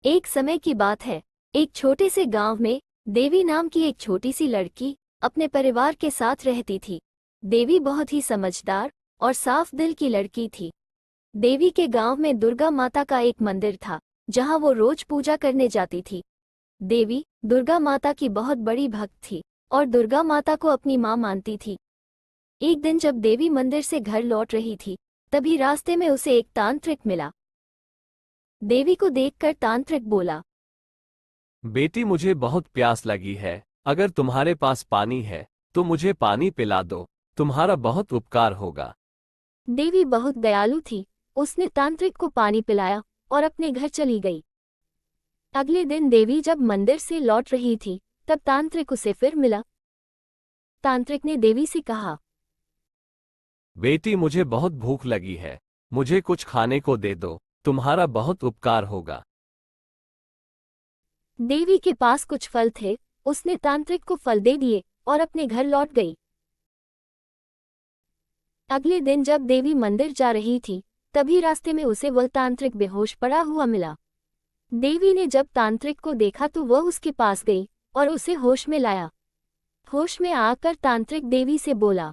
एक समय की बात है। एक छोटे से गांव में देवी नाम की एक छोटी सी लड़की अपने परिवार के साथ रहती थी। देवी बहुत ही समझदार और साफ दिल की लड़की थी। देवी के गांव में दुर्गा माता का एक मंदिर था, जहां वो रोज पूजा करने जाती थी। देवी दुर्गा माता की बहुत बड़ी भक्त थी और दुर्गा माता को अपनी मां मानती थी। एक दिन जब देवी मंदिर से घर लौट रही थी, तभी रास्ते में उसे एक तांत्रिक मिला। देवी को देखकर तांत्रिक बोला, बेटी, मुझे बहुत प्यास लगी है। अगर तुम्हारे पास पानी है तो मुझे पानी पिला दो। तुम्हारा बहुत उपकार होगा। देवी बहुत दयालु थी। उसने तांत्रिक को पानी पिलाया और अपने घर चली गई। अगले दिन देवी जब मंदिर से लौट रही थी, तब तांत्रिक उसे फिर मिला। तांत्रिक ने देवी से कहा, बेटी, मुझे बहुत भूख लगी है। मुझे कुछ खाने को दे दो। तुम्हारा बहुत उपकार होगा। देवी के पास कुछ फल थे। उसने तांत्रिक को फल दे दिए और अपने घर लौट गई। अगले दिन जब देवी मंदिर जा रही थी, तभी रास्ते में उसे वह तांत्रिक बेहोश पड़ा हुआ मिला। देवी ने जब तांत्रिक को देखा तो वह उसके पास गई और उसे होश में लाया। होश में आकर तांत्रिक देवी से बोला,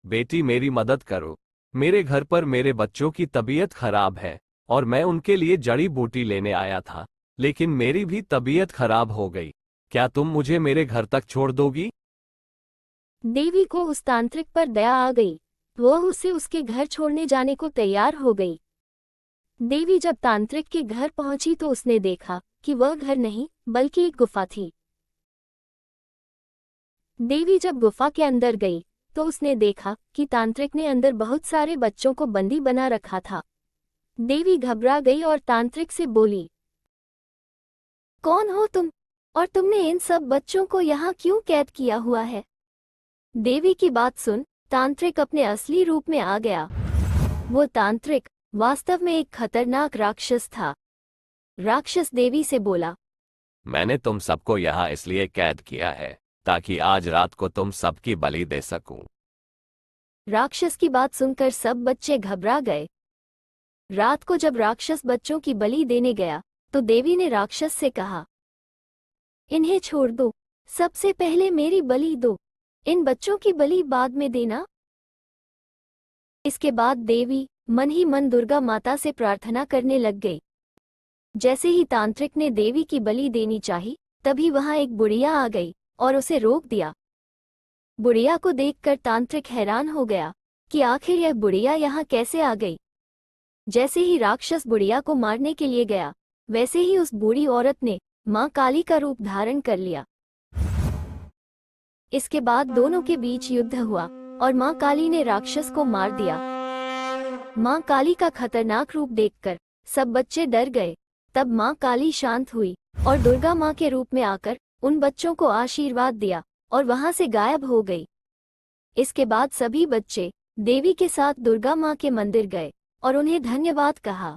बेटी, मेरी मदद करो। मेरे घर पर मेरे बच्चों की तबीयत खराब है और मैं उनके लिए जड़ी बूटी लेने आया था, लेकिन मेरी भी तबीयत खराब हो गई। क्या तुम मुझे मेरे घर तक छोड़ दोगी? देवी को उस तांत्रिक पर दया आ गई। वह उसे उसके घर छोड़ने जाने को तैयार हो गई। देवी जब तांत्रिक के घर पहुंची तो उसने देखा कि वह घर नहीं बल्कि एक गुफा थी। देवी जब गुफा के अंदर गई तो उसने देखा कि तांत्रिक ने अंदर बहुत सारे बच्चों को बंदी बना रखा था। देवी घबरा गई और तांत्रिक से बोली, कौन हो तुम और तुमने इन सब बच्चों को यहाँ क्यों कैद किया हुआ है? देवी की बात सुन तांत्रिक अपने असली रूप में आ गया। वो तांत्रिक वास्तव में एक खतरनाक राक्षस था। राक्षस देवी से बोला, मैंने तुम सबको यहाँ इसलिए कैद किया है ताकि आज रात को तुम सबकी बलि दे सकूं। राक्षस की बात सुनकर सब बच्चे घबरा गए। रात को जब राक्षस बच्चों की बलि देने गया तो देवी ने राक्षस से कहा, इन्हें छोड़ दो, सबसे पहले मेरी बलि दो, इन बच्चों की बलि बाद में देना। इसके बाद देवी मन ही मन दुर्गा माता से प्रार्थना करने लग गई। जैसे ही तांत्रिक ने देवी की बलि देनी चाही, तभी वहां एक बुढ़िया आ गई और उसे रोक दिया। बुढ़िया को देखकर तांत्रिक हैरान हो गया कि आखिर यह बुढ़िया यहाँ कैसे आ गई। जैसे ही राक्षस बुढ़िया को मारने के लिए गया, वैसे ही उस बूढ़ी औरत ने मां काली का रूप धारण कर लिया। इसके बाद दोनों के बीच युद्ध हुआ और मां काली ने राक्षस को मार दिया। मां काली का खतरनाक रूप देखकर सब बच्चे डर गए। तब मां काली शांत हुई और दुर्गा मां के रूप में आकर उन बच्चों को आशीर्वाद दिया और वहां से गायब हो गई। इसके बाद सभी बच्चे देवी के साथ दुर्गा मां के मंदिर गए और उन्हें धन्यवाद कहा।